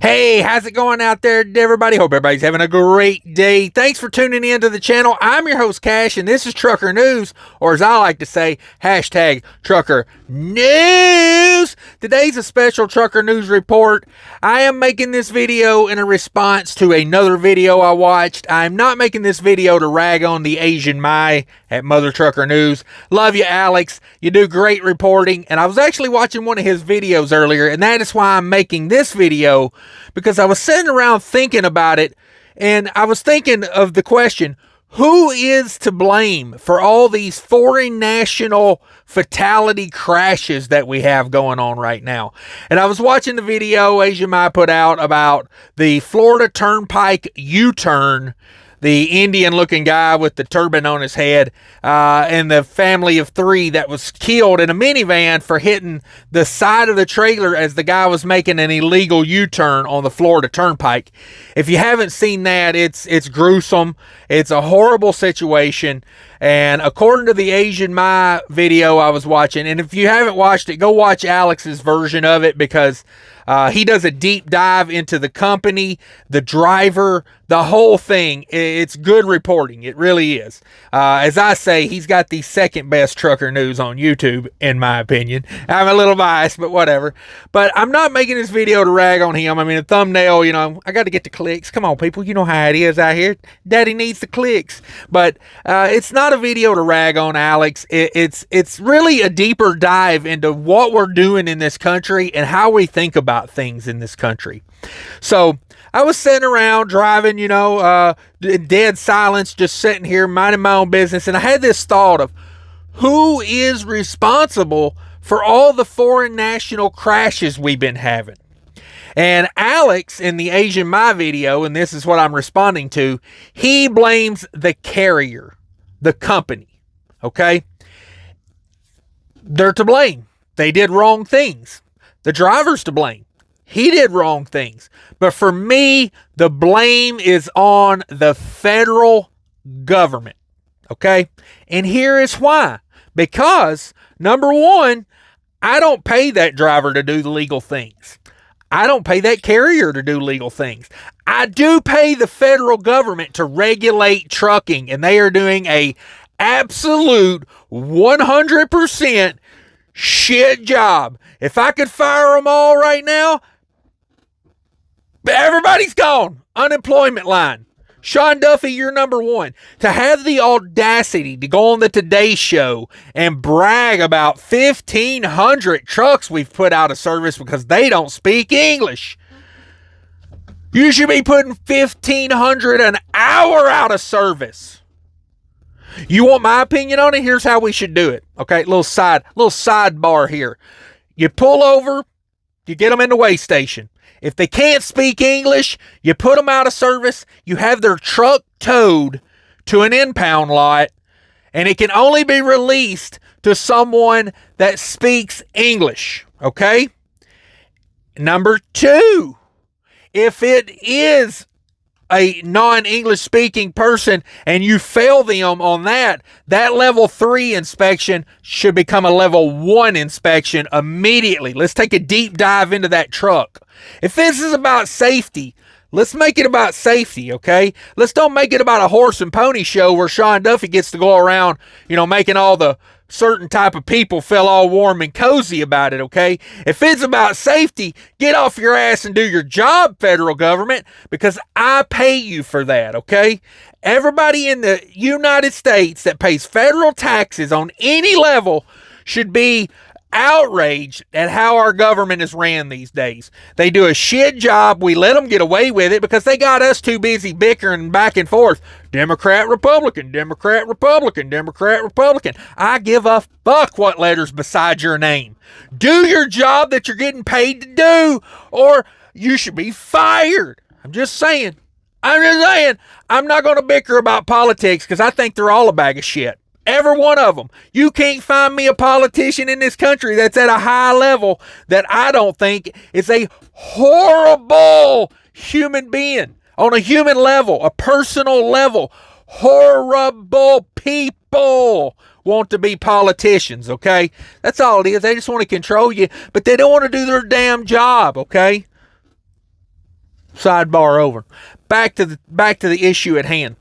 Hey, how's it going out there, everybody? Hope everybody's having a great day. Thanks for tuning in to the channel. I'm your host, Cash, and this is Trucker News, or as I like to say, hashtag Trucker News. Today's a special Trucker News report. I am making this video in a response to another video I watched. I'm not making this video to rag on the Asian Mai at Mother Trucker News. Love you, Alex. You do great reporting, and I was actually watching one of his videos earlier, and that is why I'm making this video, because I was sitting around thinking about it, and I was thinking of the question, who is to blame for all these foreign national fatality crashes that we have going on right now? And I was watching the video Asian Mai put out about the Florida Turnpike U-turn, the Indian-looking guy with the turban on his head, and the family of three that was killed in a minivan for hitting the side of the trailer as the guy was making an illegal U-turn on the Florida Turnpike. If you haven't seen that, it's gruesome. It's a horrible situation. And according to the Asian Mai video I was watching, and if you haven't watched it, go watch Alex's version of it, because he does a deep dive into the company, the driver, the whole thing. It's good reporting. It really is. As I say, he's got the second best trucker news on YouTube, in my opinion. I'm a little biased, but whatever. But I'm not making this video to rag on him. I mean, a thumbnail, you know, I got to get the clicks. Come on, people. You know how it is out here. Daddy needs the clicks. But it's not a video to rag on Alex. It's really a deeper dive into what we're doing in this country and how we think about things in this country. So I was sitting around driving, you know, in dead silence, just sitting here minding my own business, and I had this thought of who is responsible for all the foreign national crashes we've been having. And Alex, in the Asian Mai video, and this is what I'm responding to, he blames the carrier, the company, okay? They're to blame. They did wrong things. The driver's to blame. He did wrong things. But for me, the blame is on the federal government, okay? And here is why. Because, number one, I don't pay that driver to do the legal things. I don't pay that carrier to do legal things. I do pay the federal government to regulate trucking, and they are doing a absolute 100% shit job. If I could fire them all right now, everybody's gone. Unemployment line. Sean Duffy, you're number one. To have the audacity to go on the Today Show and brag about 1,500 trucks we've put out of service because they don't speak English. You should be putting 1,500 an hour out of service. You want my opinion on it? Here's how we should do it. Okay, little sidebar here. You pull over, you get them in the weigh station. If they can't speak English, you put them out of service, you have their truck towed to an impound lot, and it can only be released to someone that speaks English, okay? Number two, if it is a non-English speaking person and you fail them on that level 3 inspection should become a level 1 inspection immediately. Let's take a deep dive into that truck. If this is about safety, let's make it about safety, okay? Let's don't make it about a horse and pony show where Sean Duffy gets to go around, you know, making all the certain type of people feel all warm and cozy about it, okay? If it's about safety, get off your ass and do your job, federal government, because I pay you for that, okay? Everybody in the United States that pays federal taxes on any level should be outraged at how our government is ran these days. They do a shit job. We let them get away with it because they got us too busy bickering back and forth. Democrat, Republican, Democrat, Republican, Democrat, Republican. I give a fuck what letters beside your name. Do your job that you're getting paid to do, or you should be fired. I'm just saying. I'm not going to bicker about politics because I think they're all a bag of shit. Every one of them. You can't find me a politician in this country that's at a high level that I don't think is a horrible human being. On a human level, a personal level. Horrible people want to be politicians, okay? That's all it is. They just want to control you, but they don't want to do their damn job, okay? Sidebar over. Back to the issue at hand.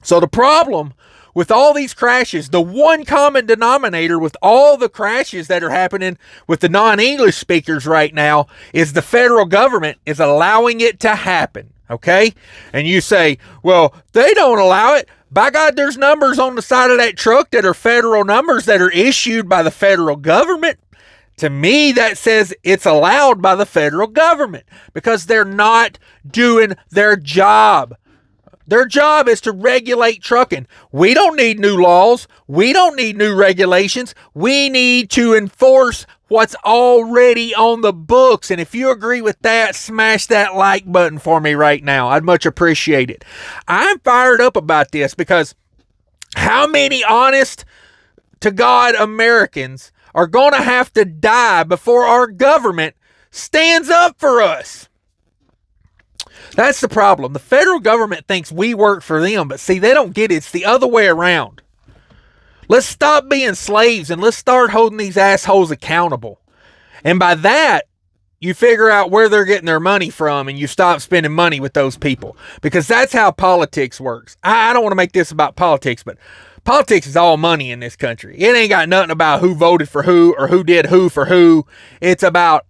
So the problem with all these crashes, the one common denominator with all the crashes that are happening with the non-English speakers right now is the federal government is allowing it to happen. Okay? And you say, well, they don't allow it. By God, there's numbers on the side of that truck that are federal numbers that are issued by the federal government. To me, that says it's allowed by the federal government because they're not doing their job. Their job is to regulate trucking. We don't need new laws. We don't need new regulations. We need to enforce what's already on the books. And if you agree with that, smash that like button for me right now. I'd much appreciate it. I'm fired up about this because how many honest to God Americans are going to have to die before our government stands up for us? That's the problem. The federal government thinks we work for them, but see, they don't get it. It's the other way around. Let's stop being slaves and let's start holding these assholes accountable. And by that, you figure out where they're getting their money from and you stop spending money with those people. Because that's how politics works. I don't want to make this about politics, but politics is all money in this country. It ain't got nothing about who voted for who or who did who for who. It's about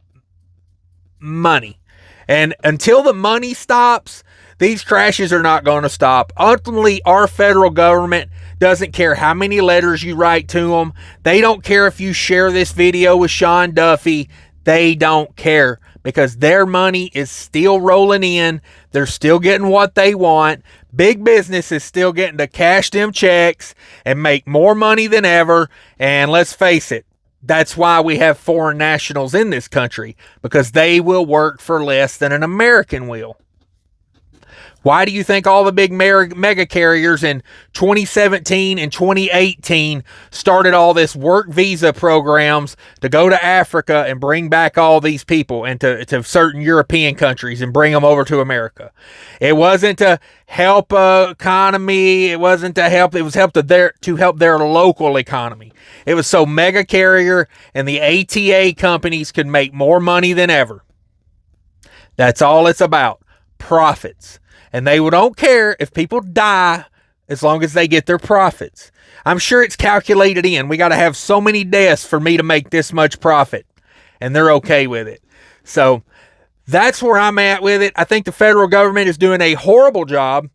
money. And until the money stops, these crashes are not going to stop. Ultimately, our federal government doesn't care how many letters you write to them. They don't care if you share this video with Sean Duffy. They don't care because their money is still rolling in. They're still getting what they want. Big business is still getting to cash them checks and make more money than ever. And let's face it, that's why we have foreign nationals in this country, because they will work for less than an American will. Why do you think all the big mega carriers in 2017 and 2018 started all this work visa programs to go to Africa and bring back all these people and to certain European countries and bring them over to America? It wasn't to help economy. It wasn't to help. It was to help their local economy. It was so mega carrier and the ATA companies could make more money than ever. That's all it's about. Profits. And they don't care if people die as long as they get their profits. I'm sure it's calculated in. We got to have so many deaths for me to make this much profit. And they're okay with it. So that's where I'm at with it. I think the federal government is doing a horrible job.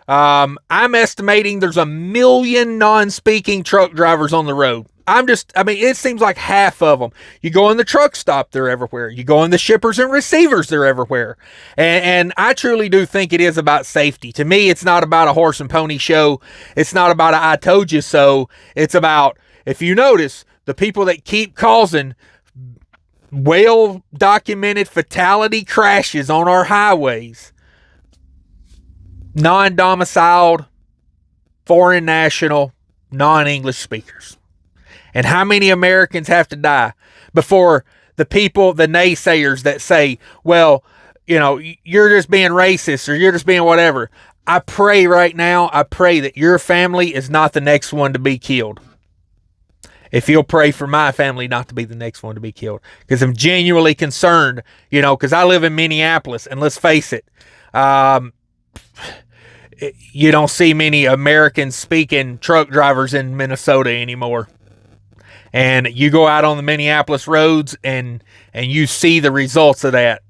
I'm estimating there's 1 million non-speaking truck drivers on the road. It seems like half of them. You go in the truck stop, they're everywhere. You go in the shippers and receivers, they're everywhere. And I truly do think it is about safety. To me, it's not about a horse and pony show. It's not about a I told you so. It's about, if you notice, the people that keep causing well-documented fatality crashes on our highways, non-domiciled, foreign national, non-English speakers. And how many Americans have to die before the people, the naysayers that say, well, you're just being racist or you're just being whatever. I pray right now, that your family is not the next one to be killed. If you'll pray for my family not to be the next one to be killed. Because I'm genuinely concerned, because I live in Minneapolis. And let's face it, you don't see many American-speaking truck drivers in Minnesota anymore. And you go out on the Minneapolis roads and you see the results of that,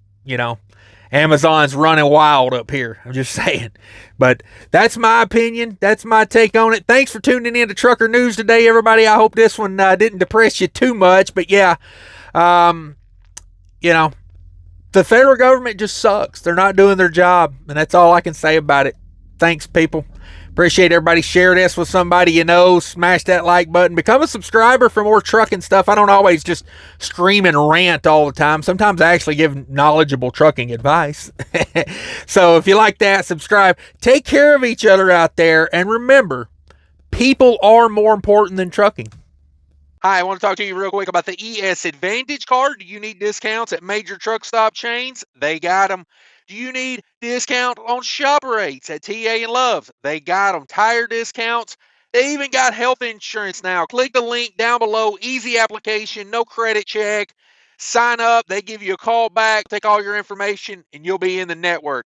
Amazon's running wild up here. I'm just saying. But that's my opinion. That's my take on it. Thanks for tuning in to Trucker News today, everybody. I hope this one didn't depress you too much. But yeah, the federal government just sucks. They're not doing their job. And that's all I can say about it. Thanks, people. Appreciate everybody. Share this with somebody you know. Smash that like button. Become a subscriber for more trucking stuff. I don't always just scream and rant all the time. Sometimes I actually give knowledgeable trucking advice. So if you like that, subscribe. Take care of each other out there. And remember, people are more important than trucking. Hi, I want to talk to you real quick about the ES Advantage card. Do you need discounts at major truck stop chains? They got them. Do you need discount on shop rates at TA and Love's? They got them. Tire discounts. They even got health insurance now. Click the link down below. Easy application. No credit check. Sign up. They give you a call back, take all your information, and you'll be in the network.